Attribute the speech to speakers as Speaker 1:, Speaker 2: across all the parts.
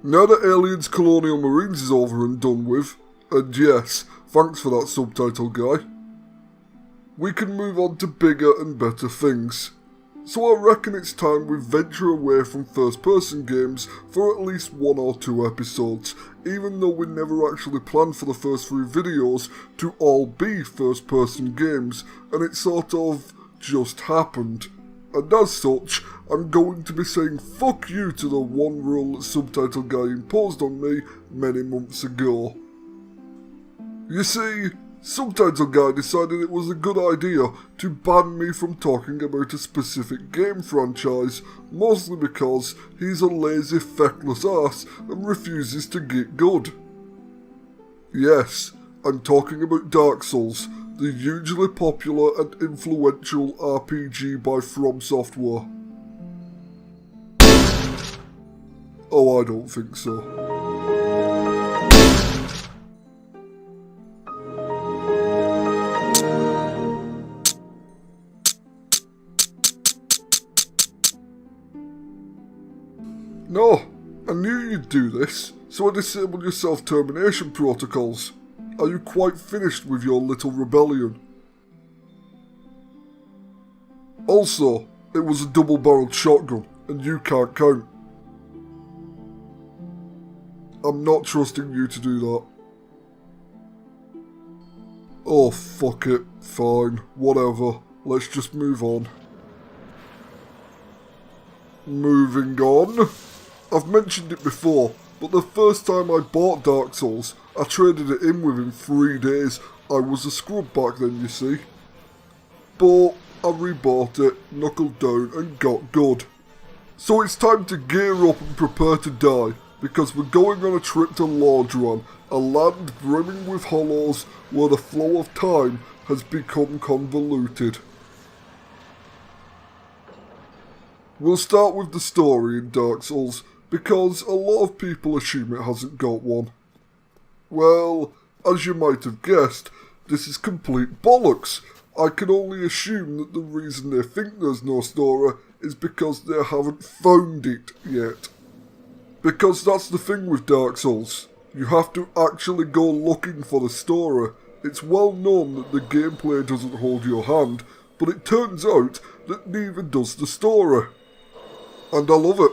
Speaker 1: Now that Aliens Colonial Marines is over and done with, and yes, thanks for that Subtitle Guy, we can move on to bigger and better things. So I reckon it's time we venture away from first-person games for at least 1 or 2 episodes, even though we never actually planned for the first 3 videos to all be first-person games, and it sort of just happened. And as such, I'm going to be saying fuck you to the one rule that Subtitle Guy imposed on me many months ago. You see, Subtitle Guy decided it was a good idea to ban me from talking about a specific game franchise, mostly because he's a lazy, feckless ass and refuses to get good. Yes, I'm talking about Dark Souls, the hugely popular and influential RPG by From Software. Oh, I don't think so. No, I knew you'd do this, so I disabled your self-termination protocols. Are you quite finished with your little rebellion? Also, it was a double-barreled shotgun, and you can't count. I'm not trusting you to do that. Oh, fuck it. Fine. Whatever. Let's just move on. Moving on. I've mentioned it before, but the first time I bought Dark Souls, I traded it in within 3 days. I was a scrub back then, you see. But I rebought it, knuckled down and got good. So it's time to gear up and prepare to die, because we're going on a trip to Lordran, a land brimming with hollows where the flow of time has become convoluted. We'll start with the story in Dark Souls, because a lot of people assume it hasn't got one. Well, as you might have guessed, this is complete bollocks. I can only assume that the reason they think there's no story is because they haven't found it yet. Because that's the thing with Dark Souls. You have to actually go looking for the story. It's well known that the gameplay doesn't hold your hand, but it turns out that neither does the story. And I love it.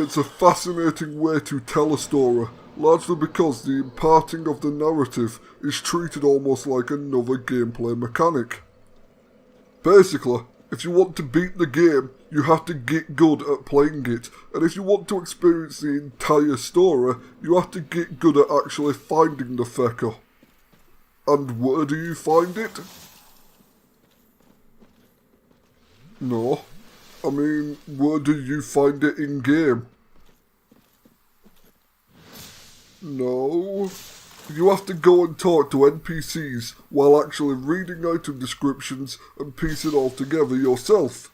Speaker 1: It's a fascinating way to tell a story, largely because the imparting of the narrative is treated almost like another gameplay mechanic. Basically, if you want to beat the game, you have to get good at playing it, and if you want to experience the entire story, you have to get good at actually finding the fecker. And where do you find it? No. I mean, where do you find it in-game? No. You have to go and talk to NPCs while actually reading item descriptions and piece it all together yourself.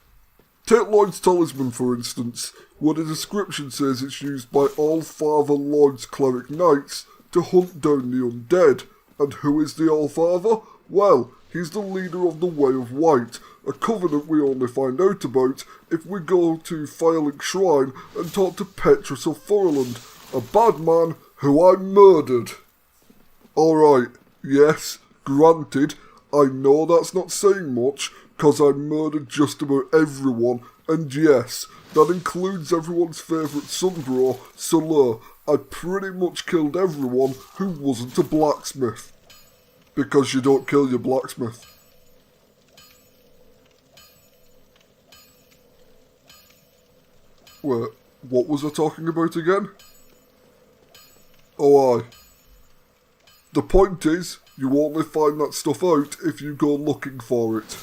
Speaker 1: Take Lloyd's Talisman for instance, where the description says it's used by All-Father Lloyd's cleric knights to hunt down the undead. And who is the All-Father? Well, he's the leader of the Way of White, a covenant we only find out about if we go to Firelink Shrine and talk to Petrus of Furland, a bad man who I murdered. Alright, yes, granted, I know that's not saying much, cause I murdered just about everyone, and yes, that includes everyone's favourite Sunbro, Soler. I pretty much killed everyone who wasn't a blacksmith. Because you don't kill your blacksmith. Wait, what was I talking about again? Oh, aye. The point is, you only find that stuff out if you go looking for it.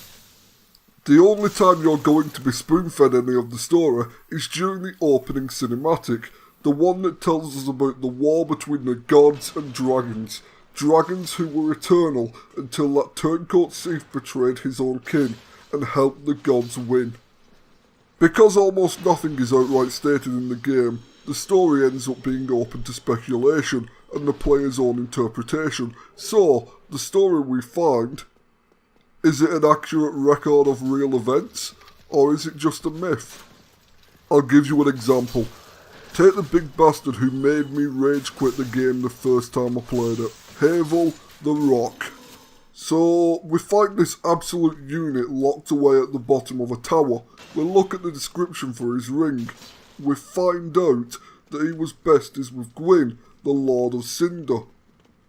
Speaker 1: The only time you're going to be spoon-fed any of the story is during the opening cinematic, the one that tells us about the war between the gods and dragons. Dragons who were eternal until that turncoat thief betrayed his own kin and helped the gods win. Because almost nothing is outright stated in the game, the story ends up being open to speculation and the player's own interpretation. So, the story we find, is it an accurate record of real events, or is it just a myth? I'll give you an example. Take the big bastard who made me rage quit the game the first time I played it. Havel the Rock. So, we find this absolute unit locked away at the bottom of a tower. We look at the description for his ring. We find out that he was besties with Gwyn, the Lord of Cinder.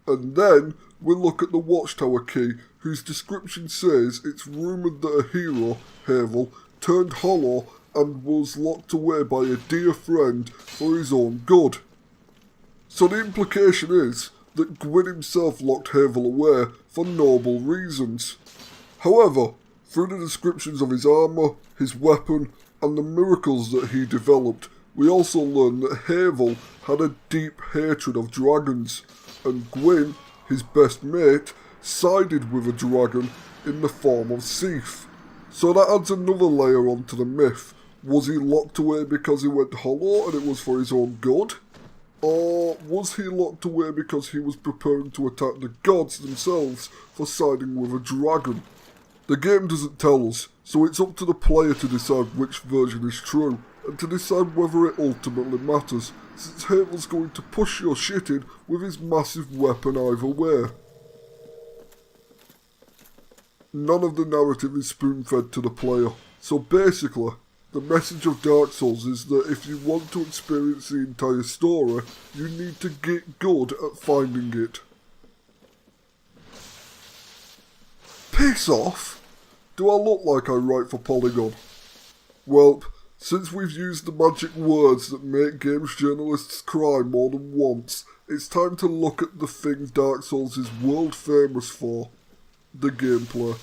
Speaker 1: And then, we look at the watchtower key, whose description says it's rumoured that a hero, Havel, turned hollow and was locked away by a dear friend for his own good. So the implication is that Gwyn himself locked Havel away for noble reasons. However, through the descriptions of his armour, his weapon, and the miracles that he developed, we also learn that Havel had a deep hatred of dragons, and Gwyn, his best mate, sided with a dragon in the form of Seath. So that adds another layer onto the myth. Was he locked away because he went hollow and it was for his own good? Or was he locked away because he was preparing to attack the gods themselves for siding with a dragon? The game doesn't tell us, so it's up to the player to decide which version is true, and to decide whether it ultimately matters, since Havel's going to push your shit in with his massive weapon either way. None of the narrative is spoon-fed to the player, so basically, the message of Dark Souls is that if you want to experience the entire story, you need to get good at finding it. Piss off! Do I look like I write for Polygon? Well, since we've used the magic words that make games journalists cry more than once, it's time to look at the thing Dark Souls is world famous for. The gameplay.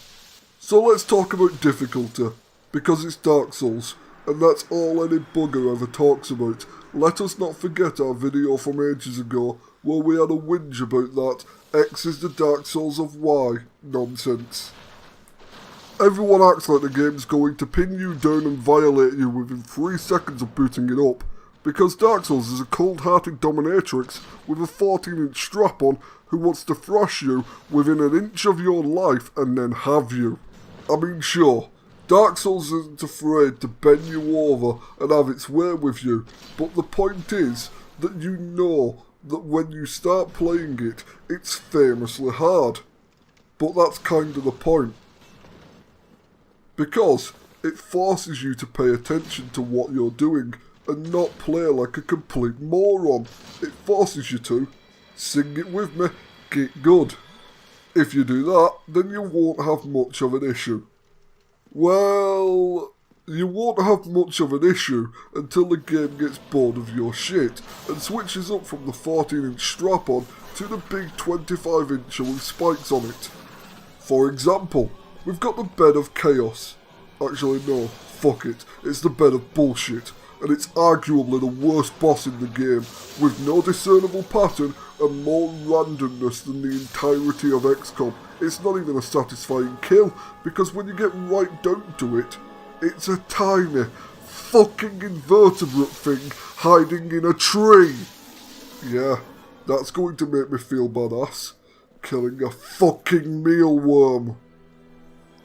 Speaker 1: So let's talk about difficulty, because it's Dark Souls, and that's all any bugger ever talks about. Let us not forget our video from ages ago, where we had a whinge about that X is the Dark Souls of Y nonsense. Everyone acts like the game's going to pin you down and violate you within 3 seconds of booting it up, because Dark Souls is a cold-hearted dominatrix with a 14-inch strap-on who wants to thrash you within an inch of your life and then have you. I mean, sure, Dark Souls isn't afraid to bend you over and have its way with you, but the point is that you know that when you start playing it, it's famously hard. But that's kind of the point. Because it forces you to pay attention to what you're doing and not play like a complete moron. It forces you to. Sing it with me, get good. If you do that, then you won't have much of an issue. Well, you won't have much of an issue until the game gets bored of your shit and switches up from the 14-inch strap-on to the big 25-incher with spikes on it. For example, we've got the Bed of Chaos. Actually no, fuck it, it's the Bed of Bullshit, and it's arguably the worst boss in the game, with no discernible pattern and more randomness than the entirety of XCOM. It's not even a satisfying kill, because when you get right down to it, it's a tiny, fucking invertebrate thing hiding in a tree. Yeah, that's going to make me feel badass. Killing a fucking mealworm.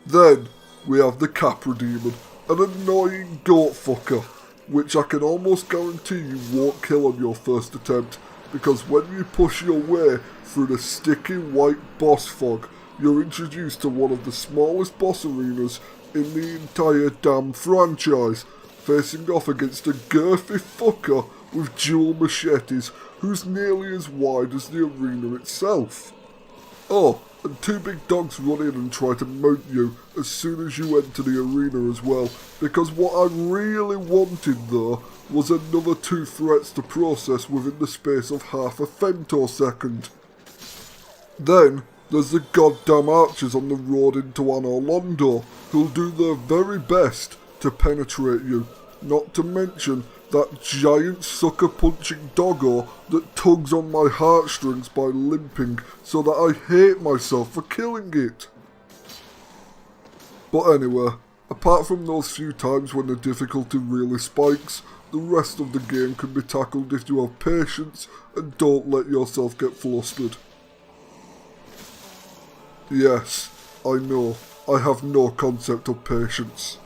Speaker 1: Then, we have the Capra Demon, an annoying goat fucker, which I can almost guarantee you won't kill on your first attempt, because when you push your way through the sticky white boss fog, you're introduced to one of the smallest boss arenas in the entire damn franchise, facing off against a girthy fucker with dual machetes who's nearly as wide as the arena itself. Oh, and 2 big dogs run in and try to mount you as soon as you enter the arena as well, because what I really wanted though was another 2 threats to process within the space of half a femtosecond. Then, there's the goddamn archers on the road into Anor Londo, who'll do their very best to penetrate you, not to mention that giant sucker-punching doggo that tugs on my heartstrings by limping so that I hate myself for killing it. But anyway, apart from those few times when the difficulty really spikes, the rest of the game can be tackled if you have patience and don't let yourself get flustered. Yes, I know, I have no concept of patience.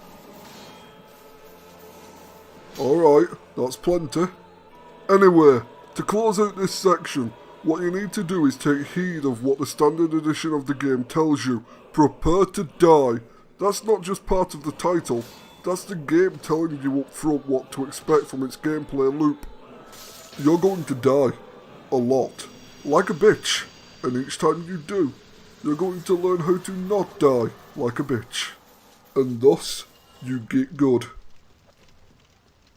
Speaker 1: Alright, that's plenty. Anyway, to close out this section, what you need to do is take heed of what the standard edition of the game tells you. Prepare to die. That's not just part of the title, that's the game telling you up front what to expect from its gameplay loop. You're going to die. A lot. Like a bitch. And each time you do, you're going to learn how to not die like a bitch. And thus, you get good.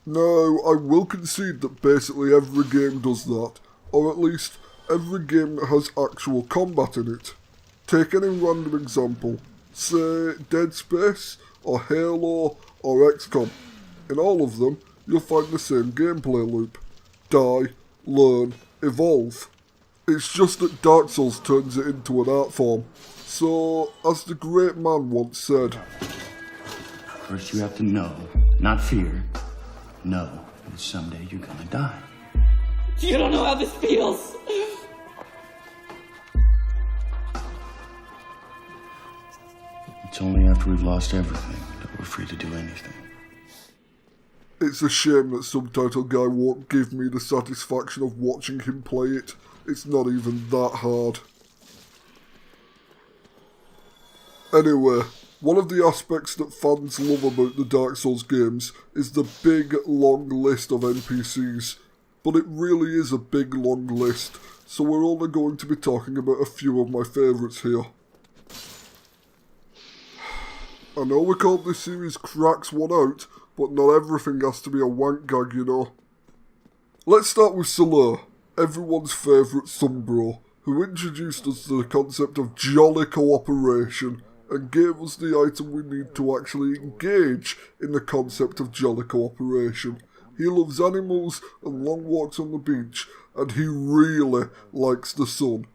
Speaker 1: Now, I will concede that basically every game does that, or at least every game that has actual combat in it. Take any random example, say Dead Space, or Halo, or XCOM. In all of them, you'll find the same gameplay loop. Die, learn, evolve. It's just that Dark Souls turns it into an art form. So, as the great man once said,
Speaker 2: first you have to know, not fear. Know that someday you're gonna die.
Speaker 3: You don't know how this feels.
Speaker 2: It's only after we've lost everything that we're free to do anything.
Speaker 1: It's a shame that Subtitle Guy won't give me the satisfaction of watching him play it. It's not even that hard. Anyway, one of the aspects that fans love about the Dark Souls games is the big, long list of NPCs. But it really is a big, long list, so we're only going to be talking about a few of my favourites here. I know we called this series Cracks One Out, but not everything has to be a wank gag, you know. Let's start with Soler, everyone's favourite Sumbro, who introduced us to the concept of jolly cooperation and gave us the item we need to actually engage in the concept of jolly cooperation. He loves animals and long walks on the beach, and he really likes the sun.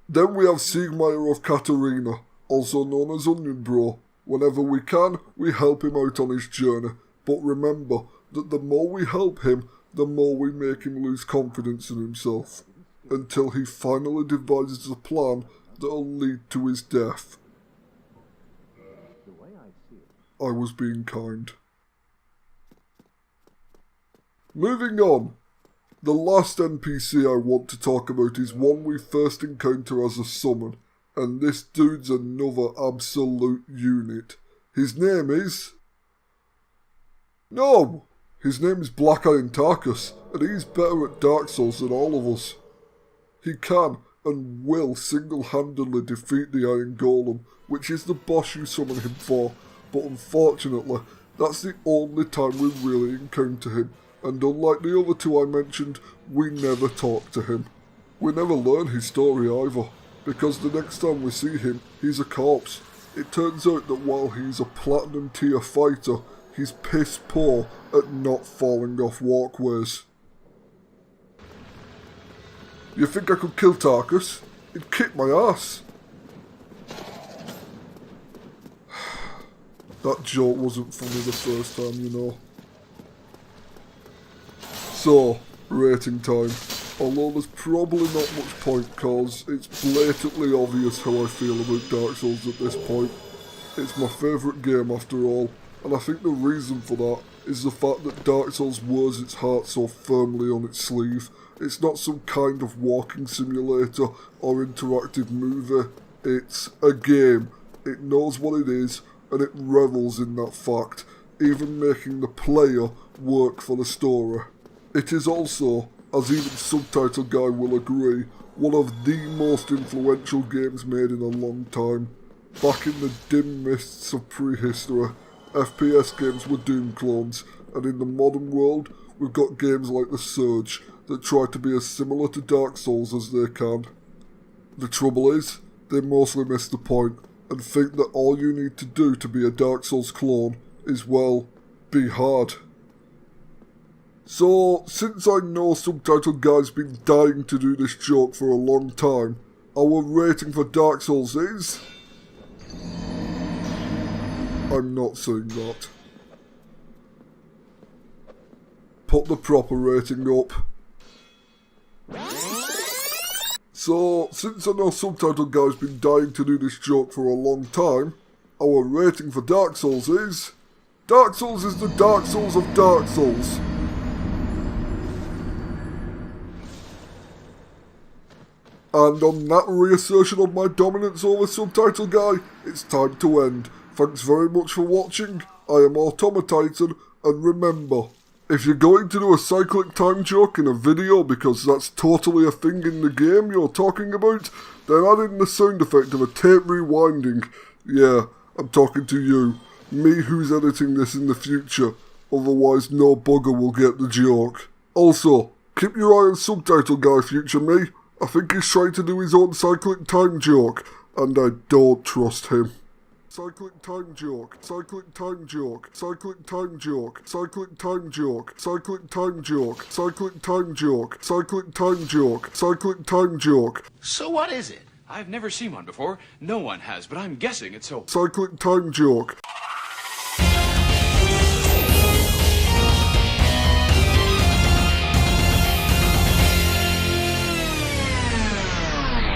Speaker 1: Then we have Siegmeyer of Katarina, also known as Onion Bro. Whenever we can, we help him out on his journey, but remember that the more we help him, the more we make him lose confidence in himself, until he finally devises a plan that'll lead to his death. I was being kind. Moving on. The last NPC I want to talk about is one we first encounter as a summon, and this dude's another absolute unit. His name is... No! His name is Black Iron Tarkus, and he's better at Dark Souls than all of us. He can and will single-handedly defeat the Iron Golem, which is the boss you summon him for, but unfortunately, that's the only time we really encounter him, and unlike the other two I mentioned, we never talk to him. We never learn his story either, because the next time we see him, he's a corpse. It turns out that while he's a platinum tier fighter, he's piss poor at not falling off walkways. You think I could kill Tarkus? He'd kick my ass. That joke wasn't funny the first time, you know. So, rating time. Although there's probably not much point, cause it's blatantly obvious how I feel about Dark Souls at this point. It's my favourite game after all, and I think the reason for that is the fact that Dark Souls wears its heart so firmly on its sleeve. It's not some kind of walking simulator or interactive movie. It's a game. It knows what it is, and it revels in that fact, even making the player work for the story. It is also, as even Subtitle Guy will agree, one of the most influential games made in a long time. Back in the dim mists of prehistory, FPS games were Doom clones, and in the modern world, we've got games like The Surge that try to be as similar to Dark Souls as they can. The trouble is, they mostly miss the point, and think that all you need to do to be a Dark Souls clone is, well, be hard. So, since I know Subtitle Guy's been dying to do this joke for a long time, our rating for Dark Souls is... I'm not saying that. Put the proper rating up. So, since I know Subtitle Guy's been dying to do this joke for a long time, our rating for Dark Souls is... Dark Souls is the Dark Souls of Dark Souls. And on that reassertion of my dominance over Subtitle Guy, it's time to end. Thanks very much for watching. I am AutomaTitan, and remember, if you're going to do a cyclic time joke in a video because that's totally a thing in the game you're talking about, then add in the sound effect of a tape rewinding. Yeah, I'm talking to you. Me who's editing this in the future. Otherwise no bugger will get the joke. Also, keep your eye on Subtitle Guy, future me. I think he's trying to do his own cyclic time joke, and I don't trust him. Cyclic time joke, cyclic time joke, cyclic time joke, cyclic time joke, cyclic time joke, cyclic time joke, cyclic time joke, cyclic time joke.
Speaker 4: So what is it? I've never seen one before. No one has, but I'm guessing it's so.
Speaker 1: Cyclic time joke.